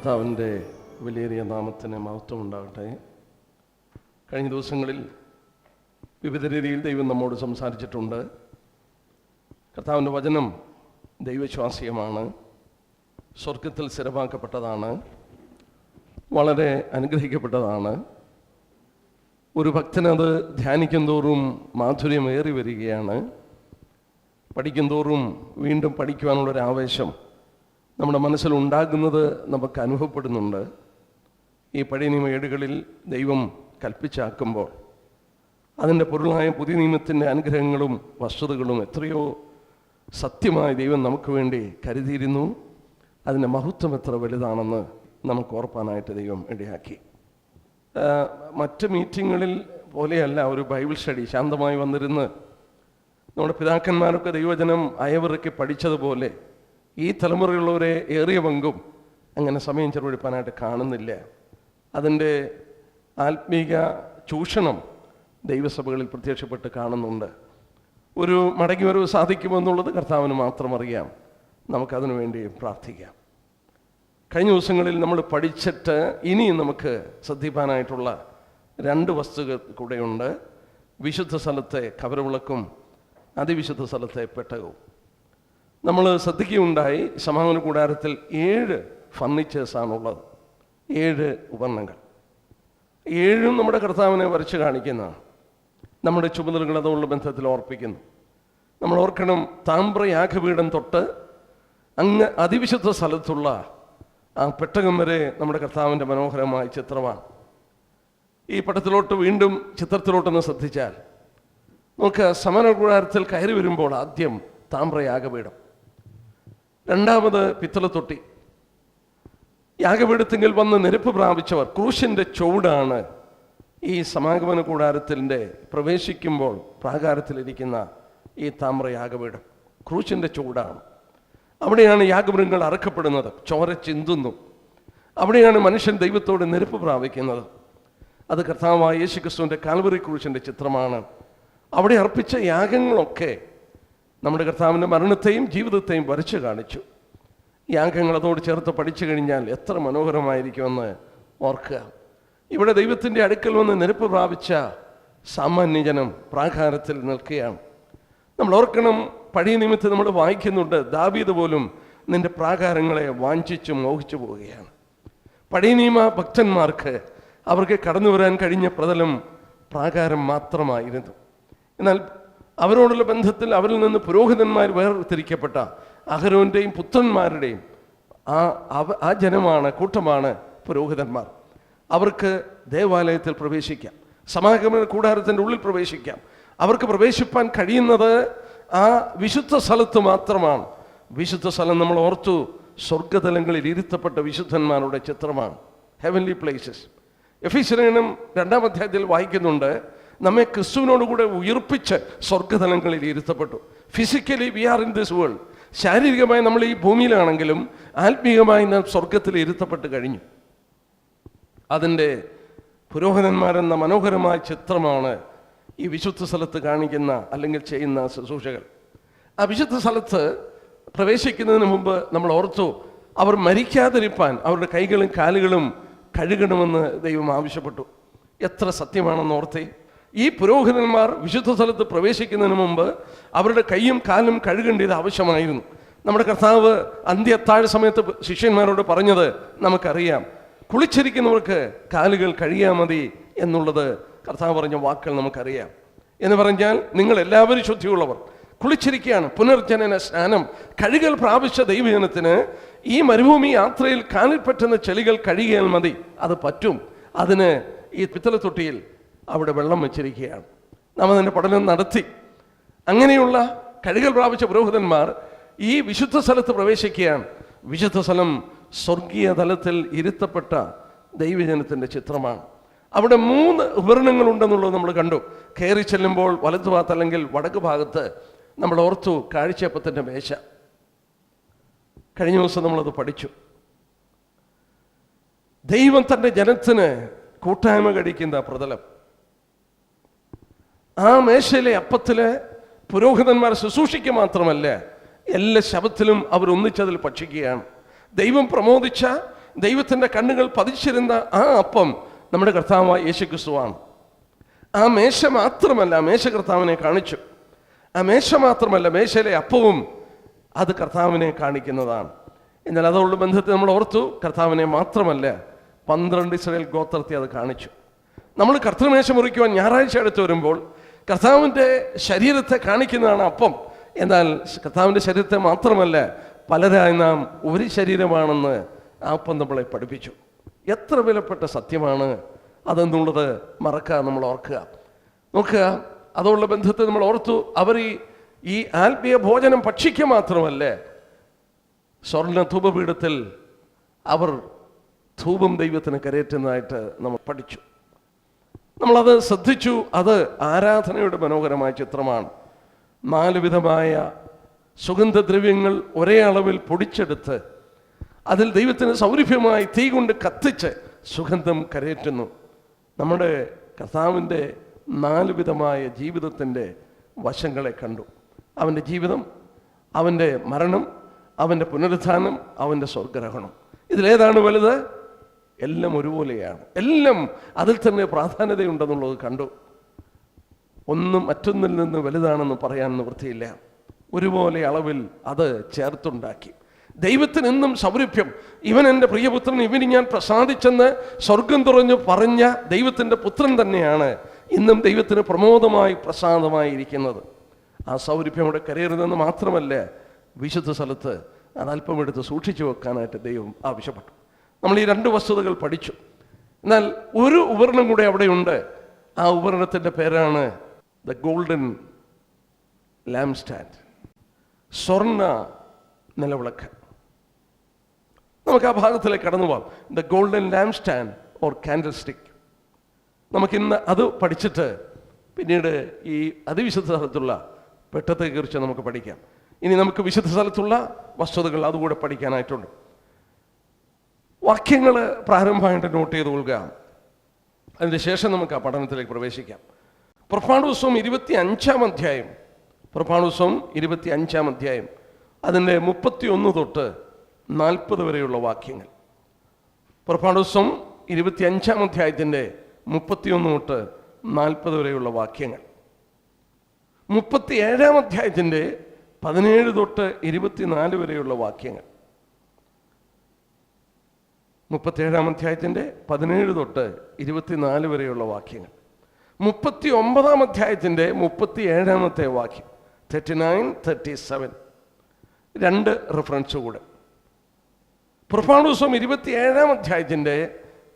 കർത്താവിൻ്റെ വിലയേറിയ നാമത്തിന് മഹത്വം ഉണ്ടാകട്ടെ. കഴിഞ്ഞ ദിവസങ്ങളിൽ വിവിധ രീതിയിൽ ദൈവം നമ്മോട് സംസാരിച്ചിട്ടുണ്ട്. കർത്താവിൻ്റെ വചനം ദൈവശ്വാസീയമാണ്, സ്വർഗത്തിൽ സ്ഥിരമാക്കപ്പെട്ടതാണ്, വളരെ അനുഗ്രഹിക്കപ്പെട്ടതാണ്. ഒരു ഭക്തനത് ധ്യാനിക്കും തോറും മാധുര്യമേറി വരികയാണ്. പഠിക്കും തോറും വീണ്ടും പഠിക്കുവാനുള്ളൊരാവേശം നമ്മുടെ മനസ്സിലുണ്ടാകുന്നത് നമുക്ക് അനുഭവപ്പെടുന്നുണ്ട്. ഈ പഴയ നിയമ ഏടുകളിൽ ദൈവം കൽപ്പിച്ചാക്കുമ്പോൾ അതിൻ്റെ പൊരുളായ പുതിയ നിയമത്തിൻ്റെ അനുഗ്രഹങ്ങളും വസ്തുതകളും എത്രയോ സത്യമായി ദൈവം നമുക്ക് വേണ്ടി കരുതിയിരുന്നു. അതിൻ്റെ മഹത്വം എത്ര വലുതാണെന്ന് നമുക്ക് ഓർപ്പാനായിട്ട് ദൈവം ഇടയാക്കി. മറ്റ് മീറ്റിങ്ങുകളിൽ പോലെയല്ല ഒരു ബൈബിൾ സ്റ്റഡി. ശാന്തമായി വന്നിരുന്ന് നമ്മുടെ പിതാക്കന്മാരൊക്കെ ദൈവവചനം അയവിറക്കി പഠിച്ചതുപോലെ ഈ തലമുറയുള്ളവരെ ഏറിയ പങ്കും അങ്ങനെ സമയം ചെലവഴിപ്പാനായിട്ട് കാണുന്നില്ല. അതിൻ്റെ ആത്മീക ചൂഷണം ദൈവസഭകളിൽ പ്രത്യക്ഷപ്പെട്ട് കാണുന്നുണ്ട്. ഒരു മടങ്ങി വരവ് സാധിക്കുമെന്നുള്ളത് കർത്താവിന് മാത്രം അറിയാം. നമുക്കതിനു വേണ്ടി പ്രാർത്ഥിക്കാം. കഴിഞ്ഞ ദിവസങ്ങളിൽ നമ്മൾ പഠിച്ചിട്ട് ഇനിയും നമുക്ക് ശ്രദ്ധിക്കാനായിട്ടുള്ള രണ്ട് വസ്തുക്കൾ കൂടെയുണ്ട്. വിശുദ്ധ സ്ഥലത്തെ കബരവിളക്കും അതിവിശുദ്ധ സ്ഥലത്തെ പെട്ടകവും. നമ്മൾ ശ്രദ്ധിക്കുകയുണ്ടായി, സമാഗമന കൂടാരത്തിൽ 7 ഫർണിച്ചേഴ്സാണുള്ളത്, 7 ഉപകരണങ്ങൾ. 7ഉം നമ്മുടെ കർത്താവിനെ വരച്ച് കാണിക്കുന്നതാണ്. നമ്മുടെ ചുമതലകൾ അതുള്ള ബന്ധത്തിൽ ഓർപ്പിക്കുന്നു. നമ്മൾ ഓർക്കണം, താമ്രയാഗപീഠം തൊട്ട് അങ്ങ് അതിവിശുദ്ധ സ്ഥലത്തുള്ള ആ പെട്ടകം വരെ നമ്മുടെ കർത്താവിൻ്റെ മനോഹരമായ ചിത്രമാണ്. ഈ പടത്തിലോട്ട് വീണ്ടും ചിത്രത്തിലോട്ടൊന്ന് ശ്രദ്ധിച്ചാൽ നമുക്ക് സമാഗമന കൂടാരത്തിൽ കയറി വരുമ്പോൾ ആദ്യം താമ്രയാഗപീഠം, രണ്ടാമത് പിത്തളത്തൊട്ടി. യാഗപീഠത്തിങ്കിൽ വന്ന് നിരപ്പ് പ്രാപിച്ചവർ ക്രൂശിൻ്റെ ചുവടാണ് ഈ സമാഗമന കൂടാരത്തിൻ്റെ പ്രവേശിക്കുമ്പോൾ പ്രാകാരത്തിലിരിക്കുന്ന ഈ താമ്രയാഗപീഠം. ക്രൂശിൻ്റെ ചുവടാണ്. അവിടെയാണ് യാഗമൃഗങ്ങൾ അറക്കപ്പെടുന്നത്, ചോര ചിന്തുന്നു. അവിടെയാണ് മനുഷ്യൻ ദൈവത്തോട് നിരപ്പ് പ്രാപിക്കുന്നത്. അത് കർത്താവായ യേശുക്രിസ്തുവിൻ്റെ കാൽവറി ക്രൂശിൻ്റെ ചിത്രമാണ്. അവിടെ അർപ്പിച്ച യാഗങ്ങളൊക്കെ നമ്മുടെ കർത്താവിൻ്റെ മരണത്തെയും ജീവിതത്തെയും വരച്ചു കാണിച്ചു. യാഗങ്ങൾ അതോട് ചേർത്ത് പഠിച്ചു കഴിഞ്ഞാൽ എത്ര മനോഹരമായിരിക്കുമെന്ന് ഓർക്കുക. ഇവിടെ ദൈവത്തിൻ്റെ അടുക്കൽ വന്ന് നിരപ്പ് പ്രാപിച്ച സാമാന്യജനം പ്രാകാരത്തിൽ നിൽക്കുകയാണ്. നമ്മൾ ഓർക്കണം, പഴയ നിയമത്തിൽ നമ്മൾ വായിക്കുന്നുണ്ട്, ദാവീദ് പോലും നിന്റെ പ്രാകാരങ്ങളെ വാഞ്ചിച്ചു മോഹിച്ചു പോവുകയാണ്. പഴയ നിയമ ഭക്തന്മാർക്ക് അവർക്ക് കടന്നു വരാൻ കഴിഞ്ഞ പ്രതലം പ്രാകാരം മാത്രമായിരുന്നു. എന്നാൽ അവരോടുള്ള ബന്ധത്തിൽ അവരിൽ നിന്ന് പുരോഹിതന്മാർ വേർതിരിക്കപ്പെട്ട അഹരോന്റെയും പുത്രന്മാരുടെയും ആ ജനമാണ്, കൂട്ടമാണ് പുരോഹിതന്മാർ. അവർക്ക് ദേവാലയത്തിൽ പ്രവേശിക്കാം, സമാഗമന കൂടാരത്തിൻ്റെ ഉള്ളിൽ പ്രവേശിക്കാം. അവർക്ക് പ്രവേശിപ്പാൻ കഴിയുന്നത് ആ വിശുദ്ധ സ്ഥലത്ത് മാത്രമാണ്. വിശുദ്ധ സ്ഥലം നമ്മൾ ഓർത്തു, സ്വർഗതലങ്ങളിൽ ഇരുത്തപ്പെട്ട വിശുദ്ധന്മാരുടെ ചിത്രമാണ്, ഹെവൻലി പ്ലേസസ്. എഫെസ്യലേഖനം 2-ാം അധ്യായത്തിൽ വായിക്കുന്നുണ്ട്, നമ്മെ ക്രിസ്തുവിനോടുകൂടെ ഉയർപ്പിച്ച് സ്വർഗതലങ്ങളിൽ ഇരുത്തപ്പെട്ടു. Physically we are in this world. ശാരീരികമായി നമ്മൾ ഈ ഭൂമിയിലാണെങ്കിലും ആത്മീയമായി നാം സ്വർഗത്തിൽ ഇരുത്തപ്പെട്ട് കഴിഞ്ഞു. അതിൻ്റെ പുരോഹിതന്മാരെന്ന മനോഹരമായ ചിത്രമാണ് ഈ വിശുദ്ധ സ്ഥലത്ത് കാണിക്കുന്ന അല്ലെങ്കിൽ ചെയ്യുന്ന ശുശ്രൂഷകൾ. ആ വിശുദ്ധ സ്ഥലത്ത് പ്രവേശിക്കുന്നതിന് മുമ്പ് നമ്മൾ ഓർത്തു, അവർ മരിക്കാതിരിപ്പാൻ അവരുടെ കൈകളും കാലുകളും കഴുകണമെന്ന് ദൈവം ആവശ്യപ്പെട്ടു. എത്ര സത്യമാണെന്ന് ഓർത്തേ. ഈ പുരോഹിതന്മാർ വിശുദ്ധ സ്ഥലത്ത് പ്രവേശിക്കുന്നതിന് മുമ്പ് അവരുടെ കൈയും കാലും കഴുകേണ്ടത് ആവശ്യമായിരുന്നു. നമ്മുടെ കർത്താവ് അന്ത്യത്താഴ സമയത്ത് ശിഷ്യന്മാരോട് പറഞ്ഞത് നമുക്കറിയാം, കുളിച്ചിരിക്കുന്നവർക്ക് കാലുകൾ കഴുകിയാൽ മതി എന്നുള്ളത് കർത്താവ് പറഞ്ഞ വാക്കുകൾ നമുക്കറിയാം. എന്ന് പറഞ്ഞാൽ നിങ്ങൾ എല്ലാവരും ശുദ്ധിയുള്ളവർ, കുളിച്ചിരിക്കുകയാണ്. പുനർജനന സ്നാനം, കഴുകൽ പ്രാപിച്ച ദൈവജനത്തിന് ഈ മരുഭൂമി യാത്രയിൽ കാലിൽ പറ്റുന്ന ചെളികൾ കഴുകിയാൽ മതി, അത് പറ്റും. അതിന് ഈ പിത്തളത്തൊട്ടിയിൽ അവിടെ വെള്ളം വെച്ചിരിക്കുകയാണ്. നാം അതിൻ്റെ പഠനം നടത്തി. അങ്ങനെയുള്ള കഴുകൽ പ്രാപിച്ച പുരോഹിതന്മാർ ഈ വിശുദ്ധ സ്ഥലത്ത് പ്രവേശിക്കുകയാണ്. വിശുദ്ധ സ്ഥലം സ്വർഗീയ തലത്തിൽ ഇരുത്തപ്പെട്ട ദൈവജനത്തിൻ്റെ ചിത്രമാണ്. അവിടെ 3 ഉപകരണങ്ങളുണ്ടെന്നുള്ളത് നമ്മൾ കണ്ടു. കയറി ചെല്ലുമ്പോൾ വലതു ഭാഗത്ത് അല്ലെങ്കിൽ വടക്ക് ഭാഗത്ത് നമ്മൾ ഓർത്തു കാഴ്ചയപ്പത്തിൻ്റെ മേശ. കഴിഞ്ഞ ദിവസം നമ്മളത് പഠിച്ചു. ദൈവം തൻ്റെ ജനത്തിന് കൂട്ടായ്മ കഴിക്കുന്ന പ്രതലം. ആ മേശയിലെ അപ്പത്തിലെ പുരോഹിതന്മാർ ശുശ്രൂഷിക്കുക മാത്രമല്ല, എല്ലാ ശബത്തിലും അവർ ഒന്നിച്ചതിൽ ഭക്ഷിക്കുകയാണ്. ദൈവം പ്രമോദിച്ച ദൈവത്തിൻ്റെ കണ്ണുകൾ പതിച്ചിരുന്ന ആ അപ്പം നമ്മുടെ കർത്താവായ യേശുക്രിസ്തുവാണ്. ആ മേശ മാത്രമല്ല, മേശ കർത്താവിനെ കാണിച്ചു. ആ മേശ മാത്രമല്ല, മേശയിലെ അപ്പവും അത് കർത്താവിനെ കാണിക്കുന്നതാണ്. എന്നാൽ അതുള്ള ബന്ധത്തിൽ നമ്മൾ ഓർത്തു, കർത്താവിനെ മാത്രമല്ല 12 ഇസ്രായേൽ ഗോത്രത്തെ അത് കാണിച്ചു. നമ്മൾ കർത്തൃമേശ മുറിക്കുവാൻ ഞായറാഴ്ച അടുത്ത് വരുമ്പോൾ കർത്താവിൻ്റെ ശരീരത്തെ കാണിക്കുന്നതാണ് അപ്പം. എന്നാൽ കർത്താവിൻ്റെ ശരീരത്തെ മാത്രമല്ല, പലരായി നാം ഒരു ശരീരമാണെന്ന് ആ അപ്പം നമ്മളെ പഠിപ്പിച്ചു. എത്ര വിലപ്പെട്ട സത്യമാണ് അതെന്നുള്ളത് മറക്കാതെ നമ്മൾ ഓർക്കുക. നോക്കുക, അതുള്ള ബന്ധത്തിൽ നമ്മൾ ഓർത്തു, അവർ ഈ ആത്മീയ ഭോജനം ഭക്ഷിക്കുക മാത്രമല്ല, സ്വർണ്ണ ധൂപപീഠത്തിൽ അവർ ധൂപം ദൈവത്തിന് കരയേറ്റുന്നതായിട്ട് നമ്മൾ പഠിച്ചു. നമ്മളത് ശ്രദ്ധിച്ചു. അത് ആരാധനയുടെ മനോഹരമായ ചിത്രമാണ്. 4 വിധമായ സുഗന്ധദ്രവ്യങ്ങൾ ഒരേ അളവിൽ പൊടിച്ചെടുത്ത് അതിൽ ദൈവത്തിന് സൗരഭ്യമായി തീ കൊണ്ട് കത്തിച്ച് സുഗന്ധം കരയേറ്റുന്നു. നമ്മുടെ കർത്താവിൻ്റെ 4 വിധമായ ജീവിതത്തിൻ്റെ വശങ്ങളെ കണ്ടു. അവൻ്റെ ജീവിതം, അവൻ്റെ മരണം, അവൻ്റെ പുനരുത്ഥാനം, അവൻ്റെ സ്വർഗ്ഗാരോഹണം. ഇതിലേതാണ് വലുത്? എല്ലാം ഒരുപോലെയാണ്. എല്ലാം അതിൽ തന്നെ പ്രാധാന്യതയുണ്ടെന്നുള്ളത് കണ്ടു. ഒന്നും മറ്റൊന്നിൽ നിന്ന് വലുതാണെന്ന് പറയാൻ നിവൃത്തിയില്ല. ഒരുപോലെ അളവിൽ അത് ചേർത്തുണ്ടാക്കി. ദൈവത്തിന് എന്നും സൗരഭ്യം. ഇവൻ എൻ്റെ പ്രിയപുത്രൻ, ഇവന് ഞാൻ പ്രസാദിച്ചെന്ന് സ്വർഗം തുറഞ്ഞു പറഞ്ഞ ദൈവത്തിൻ്റെ പുത്രൻ തന്നെയാണ് ഇന്നും ദൈവത്തിന് പ്രമോദമായി പ്രസാദമായി ഇരിക്കുന്നത്. ആ സൗരഭ്യം അവിടെ കരയരുതെന്ന് മാത്രമല്ല, വിശുദ്ധ സ്ഥലത്ത് അത് അല്പം എടുത്ത് സൂക്ഷിച്ചു വെക്കാനായിട്ട് ദൈവം ആവശ്യപ്പെട്ടു. നമ്മൾ ഈ 2 വസ്തുതകൾ പഠിച്ചു. എന്നാൽ ഒരു ഉപകരണം കൂടെ അവിടെയുണ്ട്. ആ ഉപകരണത്തിൻ്റെ പേരാണ് ദ ഗോൾഡൻ ലാംപ് സ്റ്റാൻഡ്, സ്വർണ്ണ നിലവിളക്ക്. നമുക്ക് ആ ഭാഗത്തിലേക്ക് കടന്നു പോകാം. The golden lamp stand or candle stick. നമുക്കിന്ന് അത് പഠിച്ചിട്ട് പിന്നീട് ഈ അതിവിശുദ്ധ സ്ഥലത്തുള്ള പെട്ടത്തെക്കുറിച്ച് നമുക്ക് പഠിക്കാം. ഇനി നമുക്ക് വിശുദ്ധ സ്ഥലത്തുള്ള വസ്തുതകൾ അതുകൂടെ പഠിക്കാനായിട്ടുണ്ട്. വാക്യങ്ങൾ പ്രാരംഭമായിട്ട് നോട്ട് ചെയ്ത് കൊള്ളുക. അതിന് ശേഷം നമുക്ക് ആ പഠനത്തിലേക്ക് പ്രവേശിക്കാം. പുറപ്പാട് പുസ്തകം 25-ാം അധ്യായം, പുറപ്പാട് പുസ്തകം 25-ാം അധ്യായം, അതിൻ്റെ 31 തൊട്ട് 40 വരെയുള്ള വാക്യങ്ങൾ. പുറപ്പാട് പുസ്തകം 25-ാം അധ്യായത്തിൻ്റെ 31 തൊട്ട് 40 വരെയുള്ള വാക്യങ്ങൾ. 37-ാം അധ്യായത്തിൻ്റെ 17 തൊട്ട് 24 വരെയുള്ള വാക്യങ്ങൾ. 37-ാം അധ്യായത്തിൻ്റെ 17 തൊട്ട് 24 വരെയുള്ള വാക്യങ്ങൾ. 39-ാം അധ്യായത്തിൻ്റെ 37-ാമത്തെ വാക്യം, 39, 37, 2 റെഫറൻസ് കൂടെ. പുറപ്പാട് പുസ്തകം 27-ാം അധ്യായത്തിൻ്റെ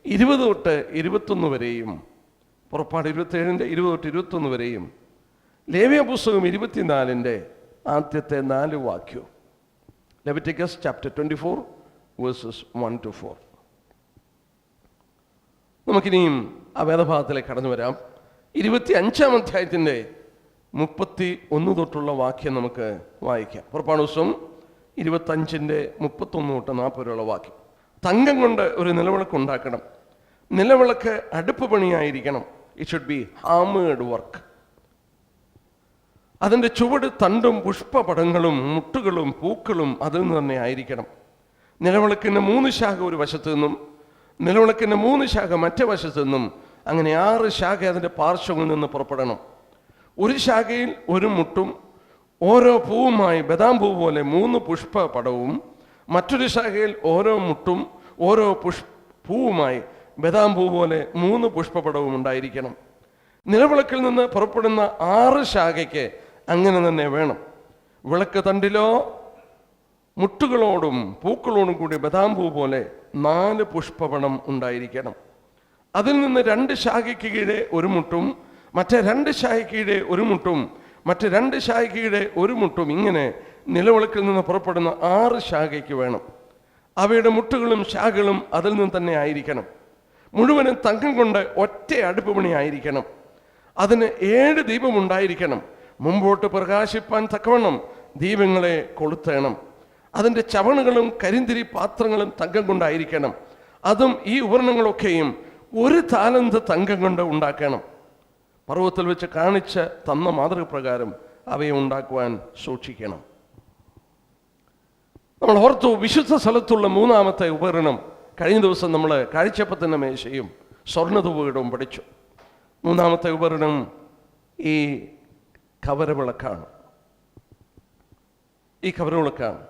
20 തൊട്ട് 21 വരെയും, പുറപ്പാട് 27-ന്റെ 20 തൊട്ട് 21 വരെയും, ലേവ്യ പുസ്തകം 24-ന്റെ ആദ്യത്തെ 4 വാക്യവും, ലെവിറ്റിക്കസ് ചാപ്റ്റർ 24 വേഴ്സസ് 1 to 4. നമുക്കിനിയും ആ വേദഭാഗത്തിലേക്ക് കടന്നു വരാം. 25-ാം അധ്യായത്തിൻ്റെ 31 തൊട്ടുള്ള വാക്യം നമുക്ക് വായിക്കാം. പുറപ്പാട് പുസ്തകം 25-ന്റെ 31 തൊട്ട് 40 വരെയുള്ള വാക്യം. തങ്കം കൊണ്ട് ഒരു നിലവിളക്ക് ഉണ്ടാക്കണം. നിലവിളക്ക് അടുപ്പ് പണിയായിരിക്കണം. It should be hammered work. അതിൻ്റെ ചുവട് തണ്ടും പുഷ്പപടങ്ങളും മുട്ടുകളും പൂക്കളും അതിൽ നിന്ന് തന്നെ ആയിരിക്കണം. നിലവിളക്കിൻ്റെ 3 ശാഖ ഒരു വശത്തു നിന്നും, നിലവിളക്കിൻ്റെ 3 ശാഖ മറ്റേ വശത്തു നിന്നും, അങ്ങനെ 6 ശാഖ അതിൻ്റെ പാർശ്വങ്ങളിൽ നിന്ന് പുറപ്പെടണം. ഒരു ശാഖയിൽ ഒരു മുട്ടും ഓരോ പൂവുമായി ബദാം പൂ പോലെ 3 പുഷ്പപടവും, മറ്റൊരു ശാഖയിൽ ഓരോ മുട്ടും ഓരോ പൂവുമായി ബദാം പൂ പോലെ 3 പുഷ്പപടവും ഉണ്ടായിരിക്കണം. നിലവിളക്കിൽ നിന്ന് പുറപ്പെടുന്ന 6 ശാഖയ്ക്ക് അങ്ങനെ തന്നെ വേണം. വിളക്ക് തണ്ടിലോ മുട്ടുകളോടും പൂക്കളോടും കൂടി ബദാം പൂ പോലെ 4 പുഷ്പപടം ഉണ്ടായിരിക്കണം. അതിൽ നിന്ന് 2 ശാഖയ്ക്ക് കീഴെ ഒരു മുട്ടും, മറ്റേ 2 ശാഖയ്ക്ക് കീഴെ ഒരു മുട്ടും, മറ്റ് 2 ശാഖയ്ക്ക് കീഴെ ഒരു മുട്ടും, ഇങ്ങനെ നിലവിളക്കിൽ നിന്ന് പുറപ്പെടുന്ന 6 ശാഖയ്ക്ക് വേണം. അവയുടെ മുട്ടുകളും ശാഖകളും അതിൽ നിന്ന് തന്നെ ആയിരിക്കണം. മുഴുവനും തങ്കം കൊണ്ട് ഒറ്റ അടുപ്പ് പണി ആയിരിക്കണം. അതിന് 7 ദീപമുണ്ടായിരിക്കണം. മുമ്പോട്ട് പ്രകാശിപ്പാൻ തക്കവണ്ണം ദീപങ്ങളെ കൊളുത്തേണം. അതിൻ്റെ ചവണുകളും കരിന്തിരി പാത്രങ്ങളും തങ്കം കൊണ്ടായിരിക്കണം. അതും ഈ ഉപകരണങ്ങളൊക്കെയും 1 താലന്ത് തങ്കം കൊണ്ട് ഉണ്ടാക്കണം. പർവ്വതത്തിൽ വെച്ച് കാണിച്ച് തന്ന മാതൃക പ്രകാരം അവയെ ഉണ്ടാക്കുവാൻ സൂക്ഷിക്കണം. നമ്മൾ ഓർത്തു, വിശുദ്ധ സ്ഥലത്തുള്ള 3-ാമത്തെ ഉപകരണം കഴിഞ്ഞ ദിവസം നമ്മൾ കാഴ്ചപ്പത്തിൻ്റെ മേശയും സ്വർണ്ണധൂപീഠവും പഠിച്ചു. മൂന്നാമത്തെ ഉപകരണം ഈ കവരവിളക്കാണ്. ഈ കവരവിളക്കാണ്.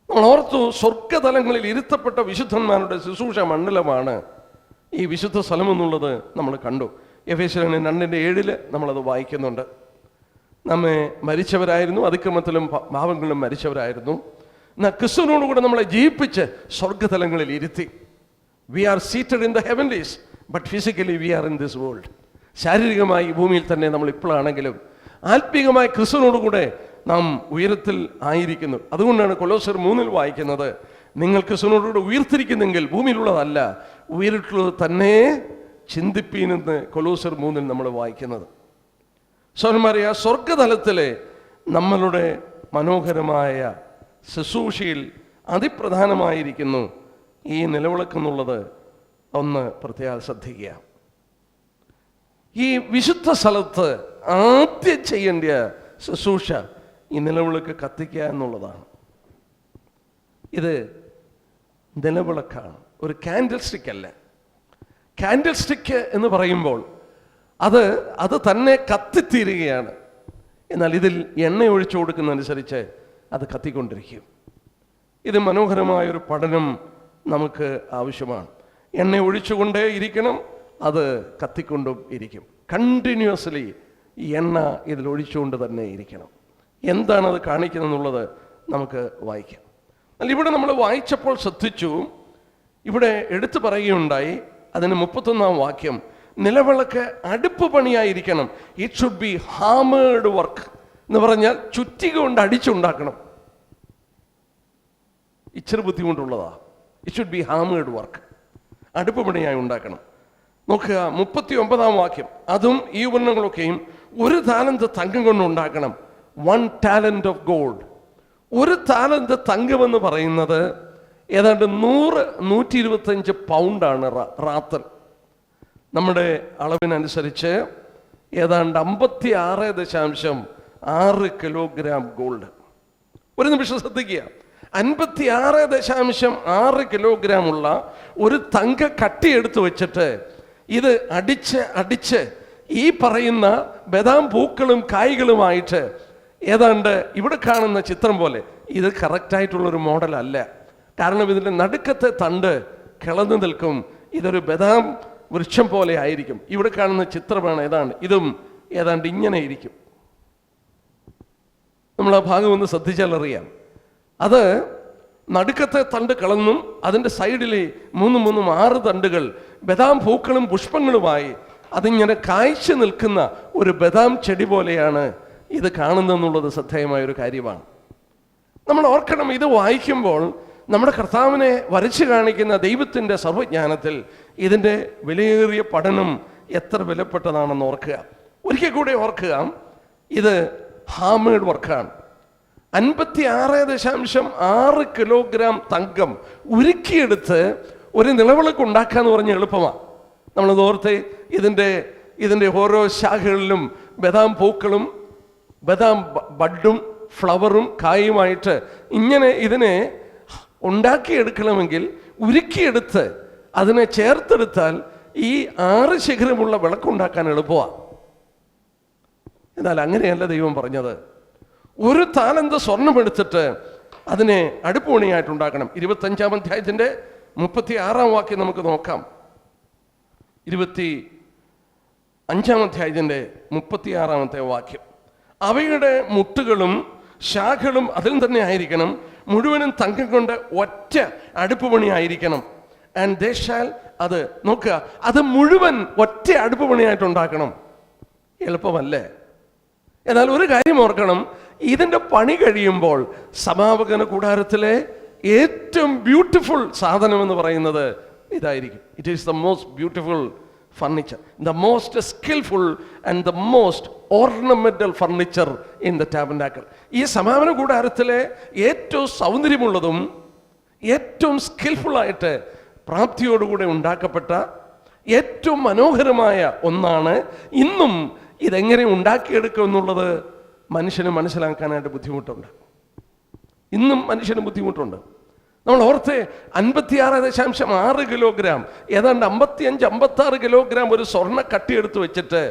നമ്മൾ ഓർത്തു, സ്വർഗതലങ്ങളിൽ ഇരുത്തപ്പെട്ട വിശുദ്ധന്മാരുടെ ശുശ്രൂഷ മണ്ഡലമാണ് ഈ വിശുദ്ധ സ്ഥലം എന്നുള്ളത് നമ്മൾ കണ്ടു. എഫേസ്യർ 2:7 നമ്മളത് വായിക്കുന്നുണ്ട്. നമ്മെ മരിച്ചവരായിരുന്നു, അതിക്രമത്തിലും പാപങ്ങളിലും മരിച്ചവരായിരുന്നു. എന്നാൽ ക്രിസ്തുവിനോടുകൂടെ നമ്മളെ ജീവിപ്പിച്ച് സ്വർഗതലങ്ങളിൽ ഇരുത്തി. We are seated in the heavenlies but physically we are in this world. ശാരീരികമായി ഈ ഭൂമിയിൽ തന്നെ നമ്മൾ ഇപ്പോഴാണെങ്കിലും ആത്മീകമായി ക്രിസ്തുവിനോടുകൂടെ നാം ഉയരത്തിൽ ആയിരിക്കുന്നു. അതുകൊണ്ടാണ് കൊലോസ്യർ 3 വായിക്കുന്നത്, നിങ്ങൾ ക്രിസ്തുവിനോടുകൂടെ ഉയർത്തിരിക്കുന്നെങ്കിൽ ഭൂമിയിലുള്ളതല്ല ഉയരിട്ടുള്ളത് തന്നെ ചിന്തിപ്പീനെന്ന് കൊലോസ്യർ 3 നമ്മൾ വായിക്കുന്നത്. സഹോദരന്മാരെ, ആ സ്വർഗതലത്തിലെ നമ്മളുടെ മനോഹരമായ ശുശ്രൂഷയിൽ അതിപ്രധാനമായിരിക്കുന്നു ഈ നിലവിളക്കെന്നുള്ളത് ഒന്ന് പ്രത്യേകം ശ്രദ്ധിക്കുക. ഈ വിശുദ്ധ സ്ഥലത്ത് ആദ്യം ചെയ്യേണ്ട ശുശ്രൂഷ ഈ നിലവിളക്ക് കത്തിക്കുക എന്നുള്ളതാണ്. ഇത് നിലവിളക്കാണ്, ഒരു കാൻഡിൽ സ്റ്റിക്ക് അല്ല. കാൻഡിൽ സ്റ്റിക്ക് എന്ന് പറയുമ്പോൾ അത് തന്നെ കത്തിത്തീരുകയാണ്. എന്നാൽ ഇതിൽ എണ്ണ ഒഴിച്ചു കൊടുക്കുന്നതനുസരിച്ച് അത് കത്തിക്കൊണ്ടിരിക്കും. ഇത് മനോഹരമായൊരു പഠനം നമുക്ക് ആവശ്യമാണ്. എണ്ണ ഒഴിച്ചുകൊണ്ടേ ഇരിക്കണം, അത് കത്തിക്കൊണ്ടും ഇരിക്കും. കണ്ടിന്യൂസ്ലി ഈ എണ്ണ ഇതിൽ ഒഴിച്ചുകൊണ്ട് തന്നെ ഇരിക്കണം. എന്താണത് കാണിക്കുന്നതെന്നുള്ളത് നമുക്ക് വായിക്കാം. എന്നാൽ ഇവിടെ നമ്മൾ വായിച്ചപ്പോൾ ശ്രദ്ധിച്ചു, ഇവിടെ എടുത്തു പറയുകയുണ്ടായി, അതിന് 31-ാം വാക്യം, നിലവിളക്ക് അടുപ്പ് പണിയായിരിക്കണം. ഇറ്റ് ഷുഡ് ബി ഹാമേർഡ് വർക്ക് എന്ന് പറഞ്ഞാൽ ചുറ്റിക കൊണ്ട് അടിച്ചുണ്ടാക്കണം. ഇച്ചിരി ബുദ്ധിമുട്ടുള്ളതാ. ഇറ്റ് ഷുഡ് ബി ഹാമേർഡ് വർക്ക്, അടുപ്പ് പണിയായി ഉണ്ടാക്കണം. നോക്കുക 39-ാം വാക്യം, അതും ഈ ഉപകരണങ്ങളൊക്കെയും 1 താലന്ത് തങ്കം കൊണ്ട് ഉണ്ടാക്കണം. 1 talent ഓഫ് ഗോൾഡ്. 1 താലന്ത് തങ്കമെന്ന് പറയുന്നത് ഏതാണ്ട് 100-125 പൗണ്ടാണ് റാത്തൽ. നമ്മുടെ അളവിനനുസരിച്ച് ഏതാണ്ട് 56.6 കിലോഗ്രാം ഗോൾഡ്. ഒരു നിമിഷം ശ്രദ്ധിക്കുക, 56.6 കിലോഗ്രാം ഉള്ള ഒരു തങ്ക കട്ടിയെടുത്ത് വെച്ചിട്ട് ഇത് അടിച്ച് ഈ പറയുന്ന ബദാം പൂക്കളും കായ്കളുമായിട്ട് ഏതാണ്ട് ഇവിടെ കാണുന്ന ചിത്രം പോലെ, ഇത് കറക്റ്റായിട്ടുള്ളൊരു മോഡൽ അല്ല. കാരണം ഇതിൻ്റെ നടുക്കത്തെ തണ്ട് കിളന്നു നിൽക്കും. ഇതൊരു ബദാം വൃക്ഷം പോലെ ആയിരിക്കും. ഇവിടെ കാണുന്ന ചിത്രമാണ് ഏതാണ്ട്, ഇതും ഏതാണ്ട് ഇങ്ങനെ ഇരിക്കും. നമ്മൾ ആ ഭാഗം ഒന്ന് ശ്രദ്ധിച്ചാൽ അറിയാം. അത് നടുക്കത്തെ തണ്ട് കളന്നും അതിൻ്റെ സൈഡിലെ 3-6 തണ്ടുകൾ ബദാം പൂക്കളും പുഷ്പങ്ങളുമായി അതിങ്ങനെ കായ്ച്ചു നിൽക്കുന്ന ഒരു ബദാം ചെടി പോലെയാണ് ഇത് കാണുന്നതെന്നുള്ളത് ശ്രദ്ധേയമായൊരു കാര്യമാണ്. നമ്മൾ ഓർക്കണം, ഇത് വായിക്കുമ്പോൾ നമ്മുടെ കർത്താവിനെ വരച്ചു കാണിക്കുന്ന ദൈവത്തിൻ്റെ സർവ്വജ്ഞാനത്തിൽ ഇതിൻ്റെ വിലയേറിയ പഠനം എത്ര വിലപ്പെട്ടതാണെന്ന് ഓർക്കുക. ഒരിക്കൽ കൂടെ ഓർക്കുക, ഇത് ഹാമേഡ് വർക്കാണ്. 56.6 കിലോഗ്രാം തങ്കം ഉരുക്കിയെടുത്ത് ഒരു നിലവിളക്ക് ഉണ്ടാക്കുക എന്ന് പറഞ്ഞാൽ എളുപ്പമാണ്. നമ്മളത് ഓർത്ത് ഇതിൻ്റെ ഓരോ ശാഖകളിലും ബദാം പൂക്കളും ബദാം ബഡും ഫ്ലവറും കായുമായിട്ട് ഇങ്ങനെ ഇതിനെ ഉണ്ടാക്കിയെടുക്കണമെങ്കിൽ ഉരുക്കിയെടുത്ത് അതിനെ ചേർത്തെടുത്താൽ ഈ 6 ശിഖരമുള്ള വിളക്കുണ്ടാക്കാൻ എളുപ്പമാണ്. എന്നാൽ അങ്ങനെയല്ല ദൈവം പറഞ്ഞത്. 1 താലന്ത് സ്വർണം എടുത്തിട്ട് അതിനെ അടുപ്പ് പണിയായിട്ടുണ്ടാക്കണം. 25-ാം അധ്യായത്തിൻ്റെ 36-ാം വാക്യം നമുക്ക് നോക്കാം. 25-ാം അധ്യായത്തിൻ്റെ 36-ാമത്തെ വാക്യം, അവയുടെ മുട്ടുകളും ശാഖകളും അതിൽ തന്നെ ആയിരിക്കണം, മുഴുവനും തങ്കം കൊണ്ട് ഒറ്റ അടുപ്പ് പണിയായിരിക്കണം. ആൻഡ് ദേ ഷാൽ, അത് നോക്കുക, അത് മുഴുവൻ ഒറ്റ അടുപ്പ് പണിയായിട്ടുണ്ടാക്കണം. എളുപ്പമല്ലേ? എന്നാൽ ഒരു കാര്യം ഓർക്കണം, ഇതിൻ്റെ പണി കഴിയുമ്പോൾ സമാപന കൂടാരത്തിലെ ഏറ്റവും ബ്യൂട്ടിഫുൾ സാധനം എന്ന് പറയുന്നത് ഇതായിരിക്കും. It is the most beautiful furniture, the most skilful and the most ornamental furniture in the tabernacle. ഈ സമാപന കൂടാരത്തിലെ ഏറ്റവും സൗന്ദര്യമുള്ളതും ഏറ്റവും സ്കിൽഫുള്ളായിട്ട് പ്രാപ്തിയോടുകൂടെ ഉണ്ടാക്കപ്പെട്ട ഏറ്റവും മനോഹരമായ ഒന്നാണ്. ഇന്നും ഇതെങ്ങനെ ഉണ്ടാക്കിയെടുക്കും എന്നുള്ളത് മനുഷ്യന് മനസ്സിലാക്കാനായിട്ട് ബുദ്ധിമുട്ടുണ്ട്. ഇന്നും മനുഷ്യന് ബുദ്ധിമുട്ടുണ്ട്. നമ്മൾ ഓർത്ത് 56.6 കിലോഗ്രാം, ഏതാണ്ട് 55-56 കിലോഗ്രാം ഒരു സ്വർണ്ണ കട്ടിയെടുത്ത് വെച്ചിട്ട്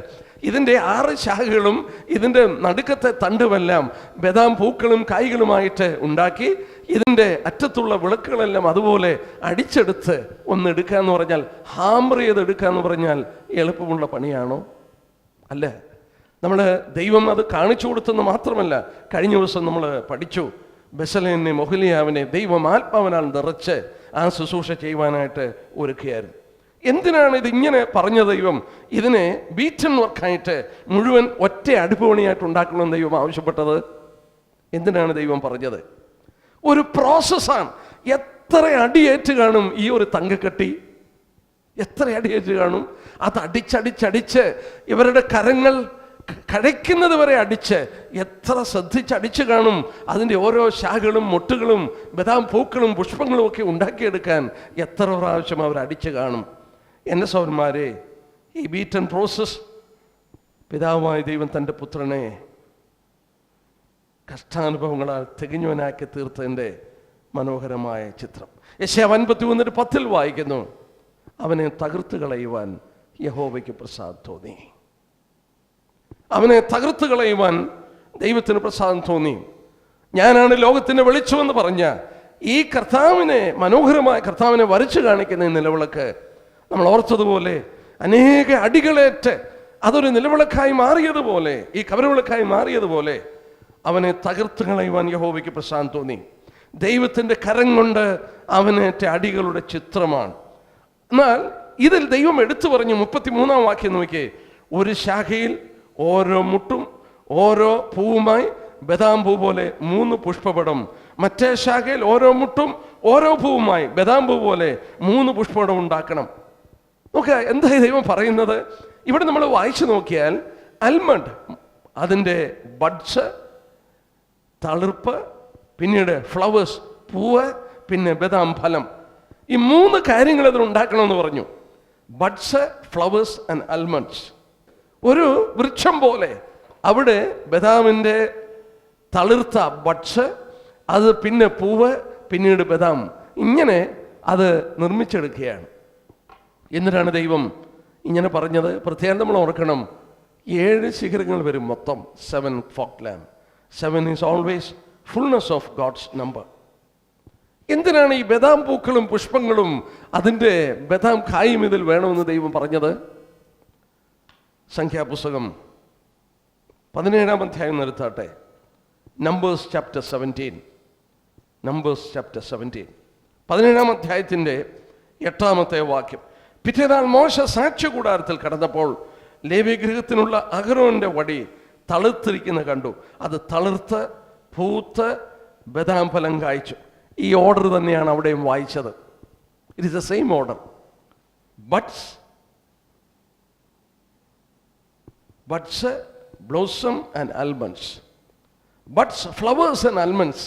ഇതിൻ്റെ 6 ശാഖകളും ഇതിൻ്റെ നടുക്കത്തെ തണ്ടുമെല്ലാം ബദാം പൂക്കളും കായ്കളുമായിട്ട് ഉണ്ടാക്കി ഇതിൻ്റെ അറ്റത്തുള്ള വിളക്കുകളെല്ലാം അതുപോലെ അടിച്ചെടുത്ത് ഒന്ന് എടുക്കുക എന്ന് പറഞ്ഞാൽ, ഹാമർ ചെയ്ത് എടുക്കുക എന്ന് പറഞ്ഞാൽ എളുപ്പമുള്ള പണിയാണോ? അല്ല. നമ്മൾ ദൈവം അത് കാണിച്ചു കൊടുത്തെന്ന് മാത്രമല്ല, കഴിഞ്ഞ ദിവസം നമ്മൾ പഠിച്ചു, ബെസലേനെ മൊഹലിയാവിനെ ദൈവം ആത്മാവിനാൽ നിറച്ച് ആ ശുശ്രൂഷ ചെയ്യുവാനായിട്ട് ഒരുക്കുകയായിരുന്നു. എന്തിനാണ് ഇതിങ്ങനെ പറഞ്ഞ ദൈവം? ഇതിനെ ബീറ്റൺ വർക്കായിട്ട് മുഴുവൻ ഒറ്റ അടുപ്പണിയായിട്ട് ഉണ്ടാക്കണമെന്ന് ദൈവം ആവശ്യപ്പെട്ടത്. എന്തിനാണ് ദൈവം പറഞ്ഞത്? ഒരു പ്രോസസ്സാണ്. എത്ര അടിയേറ്റ് കാണും ഈ ഒരു തങ്കക്കട്ടി? എത്ര അടിയേറ്റ് കാണും? അത് അടിച്ചടിച്ചടിച്ച് ഇവരുടെ കരങ്ങൾ കഴിക്കുന്നത് വരെ അടിച്ച് എത്ര ശ്രദ്ധിച്ചടിച്ച് കാണും. അതിൻ്റെ ഓരോ ശാഖകളും മൊട്ടുകളും ബദാം പൂക്കളും പുഷ്പങ്ങളും ഒക്കെ ഉണ്ടാക്കിയെടുക്കാൻ എത്ര പ്രാവശ്യം അവർ അടിച്ച് കാണും. എൻ്റെ സഹോദരന്മാരെ, ഈ ബീറ്റൺ പ്രോസസ് പിതാവായ ദൈവം തൻ്റെ പുത്രനെ കഷ്ടാനുഭവങ്ങളാൽ തികഞ്ഞവനാക്കി തീർത്തതിൻ്റെ മനോഹരമായ ചിത്രം. യെശയ്യാ 53:10 വായിക്കുന്നു, അവനെ തകർത്ത് കളയുവാൻ യഹോവയ്ക്ക് പ്രസാദം തോന്നി. അവനെ തകർത്ത് കളയുവാൻ ദൈവത്തിന് പ്രസാദം തോന്നി. ഞാനാണ് ലോകത്തിൻ്റെ വെളിച്ചമെന്ന് പറഞ്ഞ ഈ കർത്താവിനെ, മനോഹരമായ കർത്താവിനെ വരച്ചു കാണിക്കുന്ന ഈ നിലവിളക്ക് നമ്മൾ ഓർത്തതുപോലെ അനേക അടികളേറ്റ് അതൊരു നിലവിളക്കായി മാറിയതുപോലെ, ഈ കവരവിളക്കായി മാറിയതുപോലെ അവനെ തകർത്ത് കളയുവാൻ യഹോവയ്ക്ക് പ്രസാദം തോന്നി. ദൈവത്തിൻ്റെ കരം കൊണ്ട് അവനേറ്റ അടികളുടെ ചിത്രമാണ്. എന്നാൽ ഇതിൽ ദൈവം എടുത്തു പറഞ്ഞു, 33-ാം വാക്യം നോക്കിയേ, ഒരു ശാഖയിൽ ഓരോ മുട്ടും ഓരോ പൂവുമായി ബദാം പൂ പോലെ 3 പുഷ്പപടം, മറ്റേ ശാഖയിൽ ഓരോ മുട്ടും ഓരോ പൂവുമായി ബദാം പൂ പോലെ 3 പുഷ്പപടം ഉണ്ടാക്കണം. നോക്കുക, എന്താ ദൈവം പറയുന്നത്? ഇവിടെ നമ്മൾ വായിച്ചു നോക്കിയാൽ അൽമണ്ട്, അതിൻ്റെ ബഡ്സ്, തളിർപ്പ്, പിന്നീട് ഫ്ലവേഴ്സ്, പൂവ്, പിന്നെ ബദാം ഫലം, ഈ 3 കാര്യങ്ങൾ അതിൽ ഉണ്ടാക്കണമെന്ന് പറഞ്ഞു. Buds, flowers and almonds. ഒരു വൃക്ഷം പോലെ അവിടെ ബദാമിൻ്റെ തളിർത്ത ബഡ്സ്, അത് പിന്നെ പൂവ്, പിന്നീട് ബദാം, ഇങ്ങനെ അത് നിർമ്മിച്ചെടുക്കുകയാണ്. എന്നിട്ടാണ് ദൈവം ഇങ്ങനെ പറഞ്ഞത്. പ്രത്യേകം നമ്മൾ ഓർക്കണം, 7 ശിഖരങ്ങൾ വരും മൊത്തം. 7 ഫോക്ലാൻഡ്. 7 is always fullness of God's number. എന്തിനാണ് ഈ ബദാം പൂക്കളും പുഷ്പങ്ങളും അതിൻ്റെ ബദാം കായും ഇതിൽ വേണമെന്ന് ദൈവം പറഞ്ഞത്? സംഖ്യാപുസ്തകം 17-ാം അധ്യായം നിർത്താട്ടെ. Numbers chapter 17. നമ്പേഴ്സ് ചാപ്റ്റർ 17, 17-ാം അധ്യായത്തിൻ്റെ 8-ാമത്തെ വാക്യം. പിറ്റേന്നാൾ മോശ സാക്ഷ്യ കൂടാരത്തിൽ കടന്നപ്പോൾ ലേവ്യ ഗൃഹത്തിനുള്ള അഹരോന്റെ വടി തളിർത്തിരിക്കുന്ന കണ്ടു. അത് തളിർത്ത് പൂത്ത് ബദാം ഫലം കായ്ച്ചു. ഈ ഓർഡർ തന്നെയാണ് അവിടെയും വായിച്ചത്. It is the same order. Buds, blossom and almonds. Buds, flowers and almonds.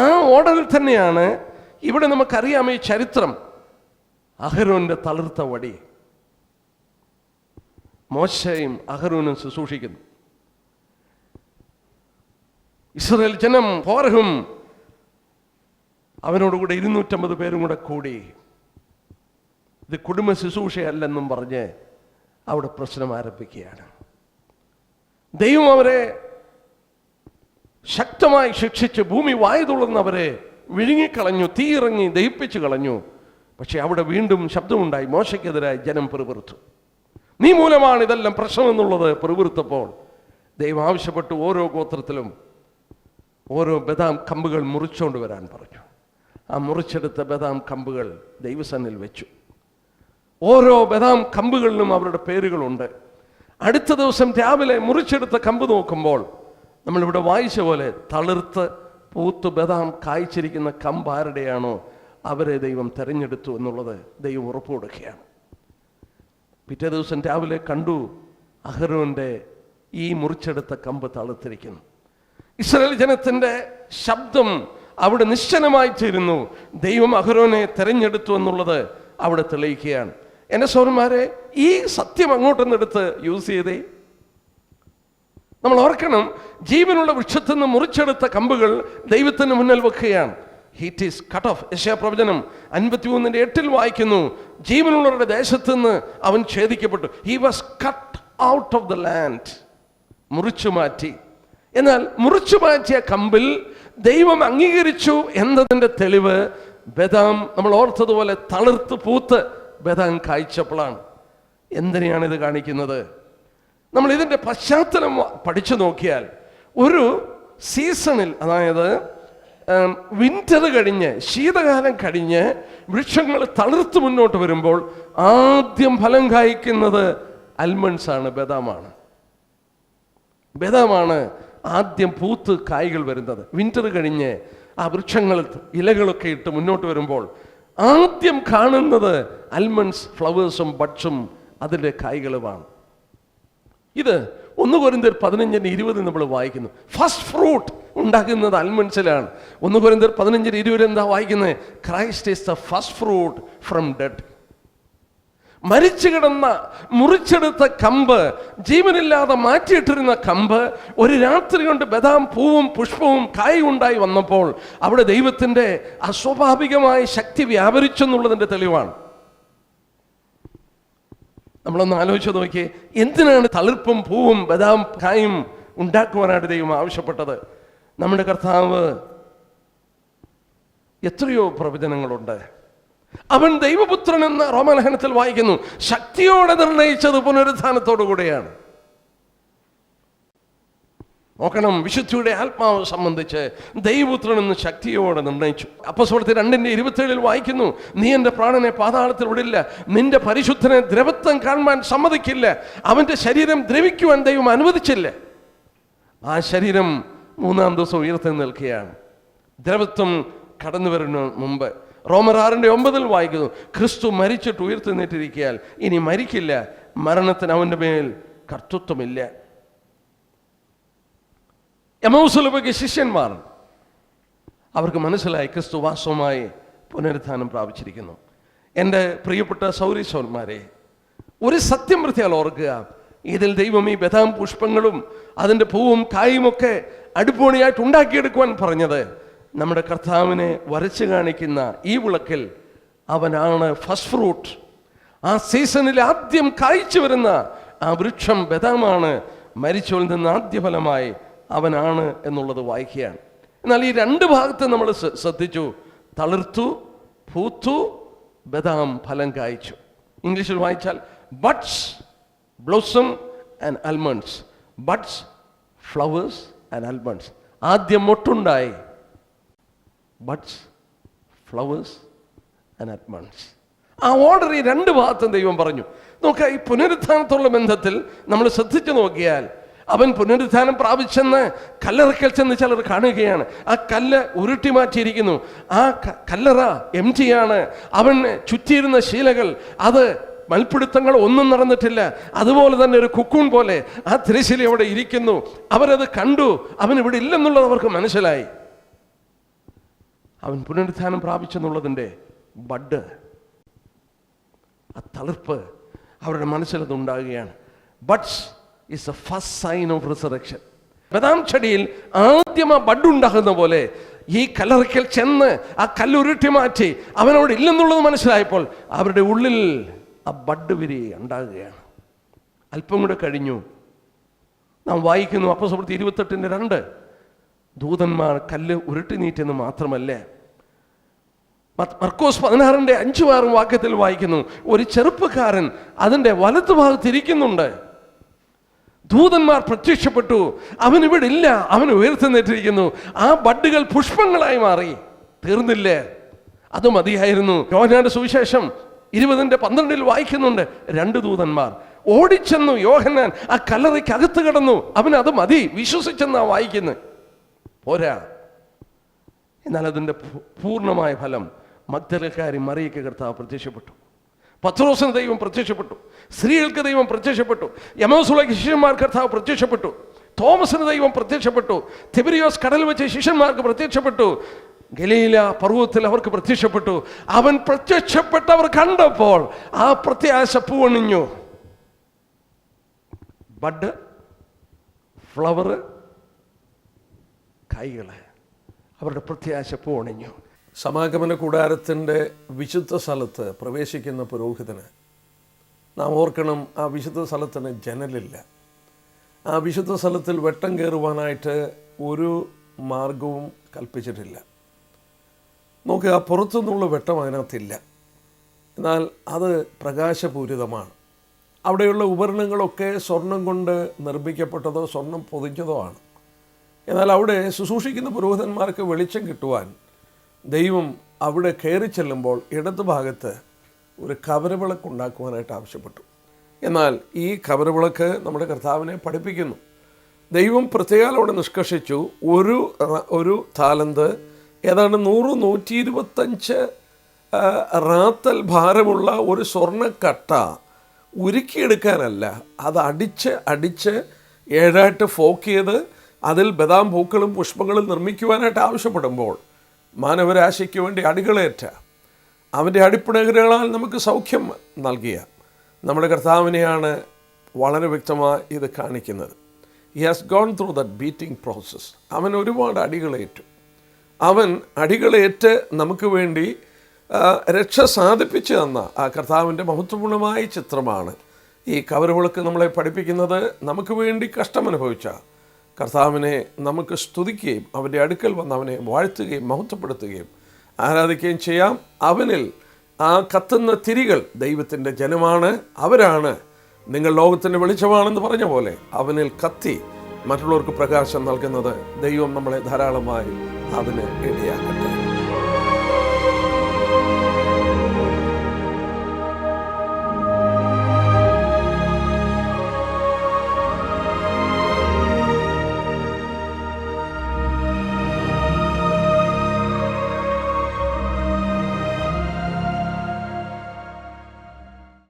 ആ ഓർഡറിൽ തന്നെയാണ് ഇവിടെ നമുക്കറിയാം ഈ ചരിത്രം. അഹരോന്റെ തളിർത്ത വടി മോശയും അഹരോനും ശുശ്രൂഷിക്കുന്നു. ഇസ്രായേൽ ജനം ഫോറഹും അവനോടുകൂടെ 250 പേരും കൂടെ കൂടി ഇത് കുടുംബ ശുശ്രൂഷയല്ലെന്നും പറഞ്ഞ് അവിടെ പ്രശ്നം ആരംഭിക്കുകയാണ്. ദൈവം അവരെ ശക്തമായി ശിക്ഷിച്ച് ഭൂമി വായു തുളർന്നവരെ വിഴുങ്ങിക്കളഞ്ഞു, തീയിറങ്ങി ദഹിപ്പിച്ചു കളഞ്ഞു. പക്ഷെ അവിടെ വീണ്ടും ശബ്ദമുണ്ടായി. മോശയ്ക്കെതിരായി ജനം പിറുപിറുത്തു. നീ മൂലമാണ് ഇതെല്ലാം പ്രശ്നമെന്നുള്ളത് പിറുപിറുത്തപ്പോൾ ദൈവം ആവശ്യപ്പെട്ടു ഓരോ ഗോത്രത്തിലും ഓരോ ബദാം കമ്പുകൾ മുറിച്ചുകൊണ്ട് വരാൻ പറഞ്ഞു. ആ മുറിച്ചെടുത്ത ബദാം കമ്പുകൾ ദൈവസന്നിധിയിൽ വെച്ചു. ഓരോ ബദാം കമ്പുകളിലും അവരുടെ പേരുകളുണ്ട്. അടുത്ത ദിവസം രാവിലെ മുറിച്ചെടുത്ത കമ്പ് നോക്കുമ്പോൾ നമ്മളിവിടെ വായിച്ച പോലെ തളിർത്ത് പൂത്ത് ബദാം കായ്ച്ചിരിക്കുന്ന കമ്പ് ആരുടെയാണോ അവരെ ദൈവം തെരഞ്ഞെടുത്തു എന്നുള്ളത് ദൈവം ഉറപ്പ് കൊടുക്കുകയാണ്. പിറ്റേ ദിവസം രാവിലെ കണ്ടു അഹരോന്റെ ഈ മുറിച്ചെടുത്ത കമ്പ് തളിർത്തിരിക്കുന്നു. ഇസ്രായേൽ ജനത്തിൻ്റെ ശബ്ദം അവിടെ നിശ്ചലമായി തീരുന്നു. ദൈവം അഹരോനെ തെരഞ്ഞെടുത്തു എന്നുള്ളത് അവിടെ തെളിയിക്കുകയാണ്. എൻ്റെ സഹോദരന്മാരെ, ഈ സത്യം അങ്ങോട്ടൊന്നെടുത്ത് യൂസ് ചെയ്തേ. നമ്മൾ ഓർക്കണം, ജീവനുള്ള വൃക്ഷത്തിൽ നിന്ന് മുറിച്ചെടുത്ത കമ്പുകൾ ദൈവത്തിന് മുന്നിൽ വെക്കുകയാണ്. It is cut off. യെശയ്യാ പ്രവചനം 53:8 വായിക്കുന്നു, ജീവനുള്ളവരുടെ ദേശത്ത് നിന്ന് അവൻ ഛേദിക്കപ്പെട്ടു. He was cut out of the land. മുറിച്ചു മാറ്റി. എന്നാൽ മുറിച്ചു മാറ്റിയ കമ്പിൽ ദൈവം അംഗീകരിച്ചു എന്നതിൻ്റെ തെളിവ് ബദാം, നമ്മൾ ഓർത്തതുപോലെ തളിർത്ത് പൂത്ത് ബദാം കായ്ച്ചപ്പോഴാണ്. എന്തിനെയാണ് ഇത് കാണിക്കുന്നത്? നമ്മൾ ഇതിൻ്റെ പശ്ചാത്തലം പഠിച്ചു നോക്കിയാൽ, ഒരു സീസണിൽ, അതായത് വിന്റർ കഴിഞ്ഞ്, ശീതകാലം കഴിഞ്ഞ് വൃക്ഷങ്ങൾ തളിർത്ത് മുന്നോട്ട് വരുമ്പോൾ ആദ്യം ഫലം കായ്ക്കുന്നത് അൽമണ്ട്സ് ആണ്, ബദാമാണ്. ബദാമാണ് ആദ്യം പൂത്ത് കായ്കൾ വരുന്നത്. വിന്റർ കഴിഞ്ഞ് ആ വൃക്ഷങ്ങൾ ഇലകളൊക്കെ ഇട്ട് മുന്നോട്ട് വരുമ്പോൾ ആദ്യം കാണുന്നത് അൽമണ്ട്സ്, ഫ്ലവേഴ്സും ബഡ്സും അതിൻ്റെ കായ്കളുമാണ്. ഇത് 1 കൊരിന്ത്യർ 15:20 നമ്മൾ വായിക്കുന്നു. ഫസ്റ്റ് ഫ്രൂട്ട് ഉണ്ടാക്കുന്നത് അൽമണ്ട്സിലാണ്. 1 കൊരിന്ത്യർ 15:20 എന്താ വായിക്കുന്നത്? Christ is the first fruit from dead. മരിച്ചു കിടന്ന മുറിച്ചെടുത്ത കമ്പ്, ജീവനില്ലാതെ മാറ്റിയിട്ടിരുന്ന കമ്പ് ഒരു രാത്രി കൊണ്ട് ബദാം പൂവും പുഷ്പവും കായും ഉണ്ടായി വന്നപ്പോൾ അവിടെ ദൈവത്തിൻ്റെ അസ്വാഭാവികമായ ശക്തി വ്യാപരിച്ചെന്നുള്ളതിൻ്റെ തെളിവാണ്. നമ്മളൊന്ന് ആലോചിച്ച് നോക്കിയേ, എന്തിനാണ് തളിർപ്പും പൂവും ബദാം കായും ഉണ്ടാക്കുവാനായിട്ട് ദൈവം ആവശ്യപ്പെട്ടത്? നമ്മുടെ കർത്താവ് എത്രയോ പ്രവചനങ്ങളുണ്ട്. അവൻ ദൈവപുത്രൻ എന്ന് റോമാലേഖനത്തിൽ വായിക്കുന്നു. ശക്തിയോടെ നിർണയിച്ചത് പുനരുത്ഥാനത്തോടു കൂടെയാണ്. നോക്കണം, വിശുദ്ധിയുടെ ആത്മാവ് സംബന്ധിച്ച് ദൈവപുത്രൻ എന്ന് ശക്തിയോടെ നിർണയിച്ചു. അപ്പോസ്തലർ 2:27 വായിക്കുന്നു, നീ എൻ്റെ പ്രാണനെ പാതാളത്തിൽ വിടില്ല, നിന്റെ പരിശുദ്ധനെ ദ്രവത്വം കാണുവാൻ സമ്മതിക്കില്ല. അവൻ്റെ ശരീരം ദ്രവിക്കുവാൻ ദൈവം അനുവദിച്ചില്ല. ആ ശരീരം 3-ാം ദിവസം ഉയർത്തി നിൽക്കുകയാണ്. ദ്രവത്വം കടന്നു വരുന്ന മുമ്പ് റോമർ 6:9 വായിക്കുന്നു, ക്രിസ്തു മരിച്ചിട്ട് ഉയർത്തി നിന്നിട്ടിരിക്കയാൽ ഇനി മരിക്കില്ല, മരണത്തിന് അവൻ്റെ മേൽ കർത്തൃത്വമില്ല. എമ്മൗസിൽ പോയ ശിഷ്യന്മാർ, അവർക്ക് മനസ്സിലായി ക്രിസ്തു വാസ്തവമായി പുനരുത്ഥാനം പ്രാപിച്ചിരിക്കുന്നു. എൻ്റെ പ്രിയപ്പെട്ട സൗരീശ്വരന്മാരെ, ഒരു സത്യം വൃത്തിയാൽ ഓർക്കുക, ഇതിൽ ദൈവം ഈ ബദാം പുഷ്പങ്ങളും അതിൻ്റെ പൂവും കായുമൊക്കെ അടിപൊളിയായിട്ട് ഉണ്ടാക്കിയെടുക്കുവാൻ പറഞ്ഞത് നമ്മുടെ കർത്താവിനെ വരച്ചു കാണിക്കുന്ന ഈ വിളക്കിൽ അവനാണ് ഫസ്റ്റ് ഫ്രൂട്ട്. ആ സീസണിൽ ആദ്യം കായ്ച്ചു വരുന്ന ആ വൃക്ഷം ബദാമാണ്. മരിച്ചവരിൽ നിന്ന് ആദ്യ ഫലമായി അവനാണ് എന്നുള്ളത് വായിക്കുകയാണ്. എന്നാൽ ഈ 2 ഭാഗത്ത് നമ്മൾ ശ്രദ്ധിച്ചു, തളിർത്തു, പൂത്തു, ബദാം ഫലം കായ്ച്ചു. ഇംഗ്ലീഷിൽ വായിച്ചാൽ buds, blossom and almonds. Buds, flowers and almonds. ആദ്യം മൊട്ടുണ്ടായി, ബഡ്സ്, ഫ്ലവേഴ്സ് ആൻഡ് ആൽമണ്ട്സ്. ആ ഓർഡർ ഈ 2 ഭാഗത്തും ദൈവം പറഞ്ഞു. നോക്കുക, ഈ പുനരുത്ഥാനത്തുള്ള ബന്ധത്തിൽ നമ്മൾ ശ്രദ്ധിച്ചു നോക്കിയാൽ, അവൻ പുനരുത്ഥാനം പ്രാപിച്ചെന്ന് കല്ലറക്കൽ ചെന്ന് ചിലർ കാണുകയാണ്. ആ കല്ല് ഉരുട്ടി മാറ്റിയിരിക്കുന്നു. ആ കല്ലറ എംറ്റിയാണ്. അവൻ ചുറ്റിയിരുന്ന ശീലകൾ, അത് മൽപ്പിടുത്തങ്ങൾ ഒന്നും നടന്നിട്ടില്ല. അതുപോലെ തന്നെ ഒരു കുക്കൂൺ പോലെ ആ തിരശ്ശീല അവിടെ ഇരിക്കുന്നു. അവരത് കണ്ടു. അവൻ ഇവിടെ ഇല്ലെന്നുള്ളത് അവർക്ക് മനസ്സിലായി. അവൻ പുനരുത്ഥാനം പ്രാപിച്ചെന്നുള്ളതിൻ്റെ ബഡ്, ആ തളിർപ്പ് അവരുടെ മനസ്സിലത് ഉണ്ടാകുകയാണ്. Buds is the first sign of resurrection. ബദാം ചെടിയിൽ ആദ്യം ആ ബഡ് ഉണ്ടാകുന്ന പോലെ ഈ കല്ലറയ്ക്കൽ ചെന്ന് ആ കല്ലുരുട്ടി മാറ്റി അവനോട് ഇല്ലെന്നുള്ളത് മനസ്സിലായപ്പോൾ അവരുടെ ഉള്ളിൽ ആ ബഡ് വിരി ഉണ്ടാകുകയാണ്. അല്പം കൂടെ കഴിഞ്ഞു നാം വായിക്കുന്നു, അപ്പോസ്തലർ 28:2, ദൂതന്മാർ കല്ല് ഉരുട്ടി നീറ്റെന്ന് മാത്രമല്ല, മർക്കോസ് 16:5-6 വാക്യത്തിൽ വായിക്കുന്നു, ഒരു ചെറുപ്പക്കാരൻ അതിൻ്റെ വലത്തുഭാഗത്തിരിക്കുന്നുണ്ട്. ദൂതന്മാർ പ്രത്യക്ഷപ്പെട്ടു. അവൻ ഇവിടെ ഇല്ല, അവൻ ഉയർത്തുന്നിട്ടിരിക്കുന്നു. ആ ബഡ്ഡുകൾ പുഷ്പങ്ങളായി മാറി. തീർന്നില്ലേ? അത് മതിയായിരുന്നു. യോഹന്നാന്റെ സുവിശേഷം 20:12 വായിക്കുന്നുണ്ട്, 2 ദൂതന്മാർ ഓടിച്ചെന്നു. യോഹന്നാൻ ആ കല്ലറയ്ക്ക് അകത്ത് കിടന്നു. അവൻ അത് മതി വിശ്വസിച്ചെന്നാ വായിക്കുന്നത്. പോരാ. എന്നാൽ അതിൻ്റെ പൂർണ്ണമായ ഫലം മഗ്ദലക്കാരി മറിയയ്ക്ക് കർത്താവ് പ്രത്യക്ഷപ്പെട്ടു. പത്രോസിന് ദൈവം പ്രത്യക്ഷപ്പെട്ടു. സ്ത്രീകൾക്ക് ദൈവം പ്രത്യക്ഷപ്പെട്ടു. എമ്മൗസിലേക്ക് ശിഷ്യന്മാർക്ക് കർത്താവ് പ്രത്യക്ഷപ്പെട്ടു. തോമസിന് ദൈവം പ്രത്യക്ഷപ്പെട്ടു. തിബിരിയോസ് കടൽ വെച്ച് ശിഷ്യന്മാർക്ക് പ്രത്യക്ഷപ്പെട്ടു. ഗലീല പർവ്വതത്തിൽ അവർക്ക് പ്രത്യക്ഷപ്പെട്ടു. അവൻ പ്രത്യക്ഷപ്പെട്ടവർ കണ്ടപ്പോൾ ആ പ്രത്യാശ പൂവണിഞ്ഞു. ബഡ്, ഫ്ലവർ, കൈകള്, അവരുടെ പ്രത്യാശ പൂവണിഞ്ഞു. സമാഗമന കൂടാരത്തിൻ്റെ വിശുദ്ധ സ്ഥലത്ത് പ്രവേശിക്കുന്ന പുരോഹിതന് നാം ഓർക്കണം, ആ വിശുദ്ധ സ്ഥലത്തിന് ജനലില്ല. ആ വിശുദ്ധ സ്ഥലത്തിൽ വെട്ടം കയറുവാനായിട്ട് ഒരു മാർഗവും കൽപ്പിച്ചിട്ടില്ല. നോക്കുക, പുറത്തുനിന്നുള്ള വെട്ടം അതിനകത്തില്ല. എന്നാൽ അത് പ്രകാശപൂരിതമാണ്. അവിടെയുള്ള ഉപകരണങ്ങളൊക്കെ സ്വർണം കൊണ്ട് നിർമ്മിക്കപ്പെട്ടതോ സ്വർണം പൊതിഞ്ഞതോ ആണ്. എന്നാൽ അവിടെ ശുശ്രൂഷിക്കുന്ന പുരോഹിതന്മാർക്ക് വെളിച്ചം കിട്ടുവാൻ ദൈവം അവിടെ കയറി ചെല്ലുമ്പോൾ ഇടതുഭാഗത്ത് ഒരു കവരവിളക്ക് ഉണ്ടാക്കുവാനായിട്ട് ആവശ്യപ്പെട്ടു. എന്നാൽ ഈ കവരവിളക്ക് നമ്മുടെ കർത്താവിനെ പഠിപ്പിക്കുന്നു. ദൈവം പ്രത്യേകം അവിടെ നിഷ്കർഷിച്ചു, ഒരു താലന്ത് ഏതാണ്ട് 100-125 റാത്തൽ ഭാരമുള്ള ഒരു സ്വർണ്ണക്കട്ട ഉരുക്കിയെടുക്കാനല്ല, അത് അടിച്ച് 7 ഫോക്ക് ചെയ്ത് അതിൽ ബദാം പൂക്കളും പുഷ്പങ്ങളും നിർമ്മിക്കുവാനായിട്ട് ആവശ്യപ്പെടുമ്പോൾ മാനവരാശിക്ക് വേണ്ടി അടികളേറ്റ അവൻ്റെ അടിപ്പിണകളാൽ നമുക്ക് സൗഖ്യം നൽകിയ നമ്മുടെ കർത്താവിനെയാണ് വളരെ വ്യക്തമായി ഇത് കാണിക്കുന്നത്. He has gone through that beating process. അവൻ ഒരുപാട് അടികളേറ്റു. അവൻ അടികളേറ്റ് നമുക്ക് വേണ്ടി രക്ഷ സാധിപ്പിച്ചു തന്ന ആ കർത്താവിൻ്റെ മഹത്വപൂർണമായ ചിത്രമാണ് ഈ കവരവിളക്ക് നമ്മളെ പഠിപ്പിക്കുന്നത്. നമുക്ക് വേണ്ടി കഷ്ടമനുഭവിച്ച കർത്താവിനെ നമുക്ക് സ്തുതിക്കുകയും അവൻ്റെ അടുക്കൽ വന്ന് അവനെ വാഴ്ത്തുകയും മഹത്വപ്പെടുത്തുകയും ആരാധിക്കുകയും ചെയ്യാം. അവനിൽ ആ കത്തുന്ന തിരികൾ ദൈവത്തിൻ്റെ ജനമാണ്. അവരാണ് നിങ്ങൾ ലോകത്തിൻ്റെ വെളിച്ചമാണെന്ന് പറഞ്ഞ പോലെ അവനിൽ കത്തി മറ്റുള്ളവർക്ക് പ്രകാശം നൽകുന്നത്. ദൈവം നമ്മളെ ധാരാളമായി അതിന് ഇടയാക്കട്ടെ.